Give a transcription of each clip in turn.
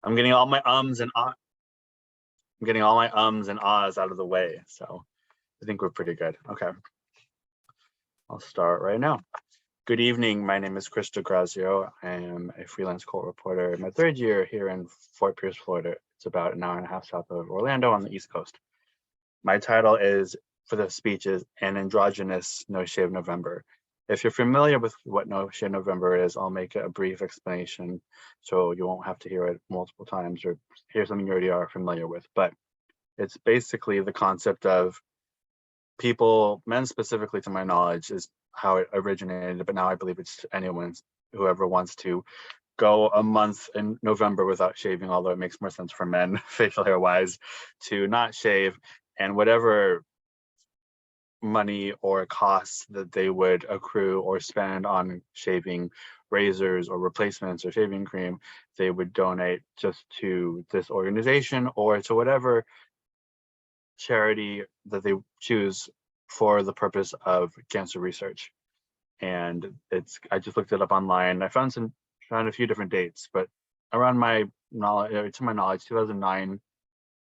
I'm getting all my ums and ahs. I'm getting all my ums and ahs out of the way. So I think we're pretty good. Okay. I'll start right now. Good evening. My name is Chris DeGrazio. I am a freelance court reporter in my third year here in Fort Pierce, Florida. It's about an hour and a half south of Orlando on the East Coast. My title is, for the speech, is An Androgynous No Shave November. If you're familiar with what No Shave November is, I'll make a brief explanation so you won't have to hear it multiple times or hear something you already are familiar with. But it's basically the concept of people, men specifically to my knowledge, is how it originated, but now I believe it's anyone's, whoever wants to go a month in November without shaving, although it makes more sense for men, facial hair wise, to not shave, and whatever money or costs that they would accrue or spend on shaving razors or replacements or shaving cream, they would donate just to this organization or to whatever charity that they choose for the purpose of cancer research. And I just looked it up online. I found a few different dates, but around my knowledge, 2009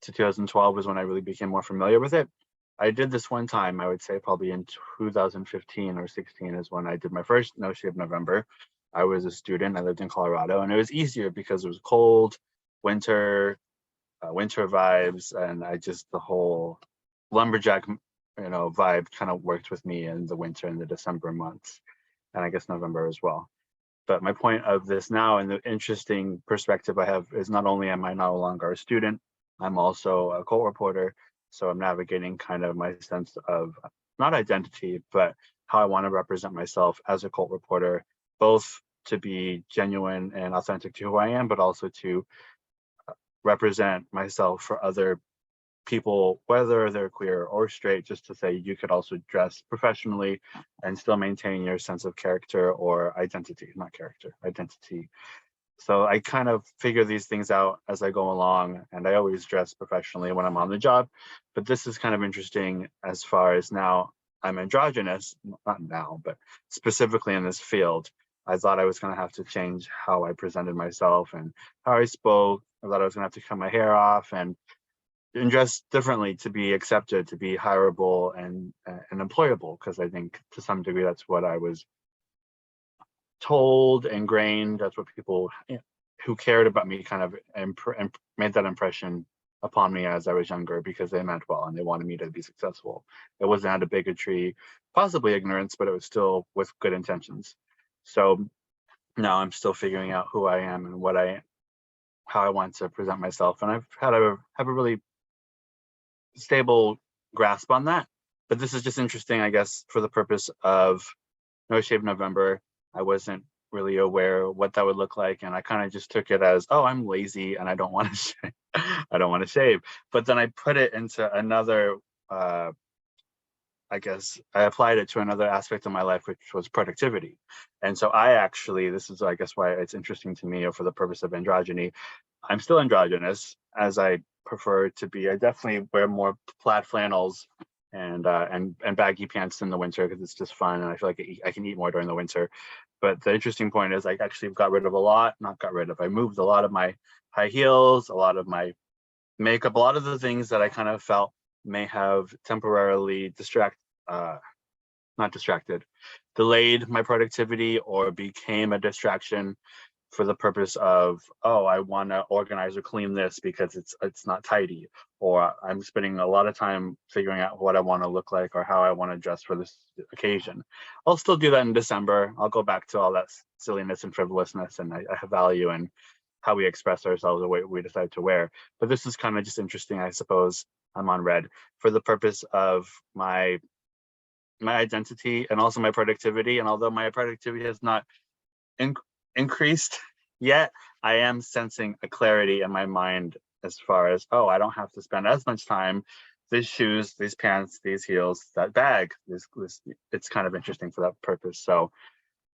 to 2012 was when I really became more familiar with it. I did this one time, I would say probably in 2015 or 16 is when I did my first No Shave November. I was a student, I lived in Colorado, and it was easier because it was cold, winter vibes, and the whole lumberjack, vibe kind of worked with me in the winter and the December months, and I guess November as well. But my point of this now, and the interesting perspective I have, is not only am I no longer a student, I'm also a court reporter. So I'm navigating kind of my sense of not identity, but how I want to represent myself as a court reporter, both to be genuine and authentic to who I am, but also to represent myself for other people, whether they're queer or straight, just to say you could also dress professionally and still maintain your sense of character or identity, not character, identity. So I kind of figure these things out as I go along, and I always dress professionally when I'm on the job. But this is kind of interesting as far as now I'm androgynous, not now, but specifically in this field. I thought I was going to have to change how I presented myself and how I spoke. I thought I was going to have to cut my hair off and dress differently to be accepted, to be hireable and employable, because I think to some degree that's what I was told, ingrained. That's what people who cared about me kind of made that impression upon me as I was younger, because they meant well and they wanted me to be successful. It wasn't out of bigotry, possibly ignorance, but it was still with good intentions. So now I'm still figuring out who I am and how I want to present myself, and I've had have a really stable grasp on that. But this is just interesting, I guess, for the purpose of No Shave November. I wasn't really aware what that would look like, and I kind of just took it as, oh, I'm lazy and I don't want to shave. I don't want to shave. But then I put it into another, I guess I applied it to another aspect of my life, which was productivity. And so this is, I guess, why it's interesting to me, or for the purpose of androgyny. I'm still androgynous, as I prefer to be. I definitely wear more plaid flannels and baggy pants in the winter because it's just fun, and I feel like I can eat more during the winter. But the interesting point is I actually I moved a lot of my high heels, a lot of my makeup, a lot of the things that I kind of felt may have temporarily delayed my productivity or became a distraction for the purpose of, oh, I want to organize or clean this because it's not tidy, or I'm spending a lot of time figuring out what I want to look like or how I want to dress for this occasion. I'll still do that in December. I'll go back to all that silliness and frivolousness, and I have value in how we express ourselves or what we decide to wear. But this is kind of just interesting, I suppose. I'm on red for the purpose of my identity and also my productivity. And although my productivity has not increased yet, I am sensing a clarity in my mind as far as, oh, I don't have to spend as much time, these shoes, these pants, these heels, that bag, this it's kind of interesting for that purpose. So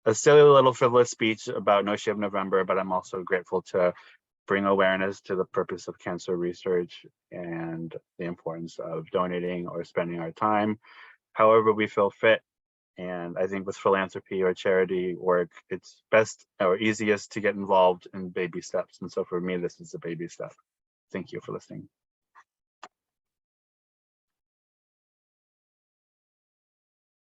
a silly little frivolous speech about No Shave November, but I'm also grateful to bring awareness to the purpose of cancer research and the importance of donating or spending our time however we feel fit And I think with philanthropy or charity work, it's best or easiest to get involved in baby steps. And so for me, this is a baby step. Thank you for listening.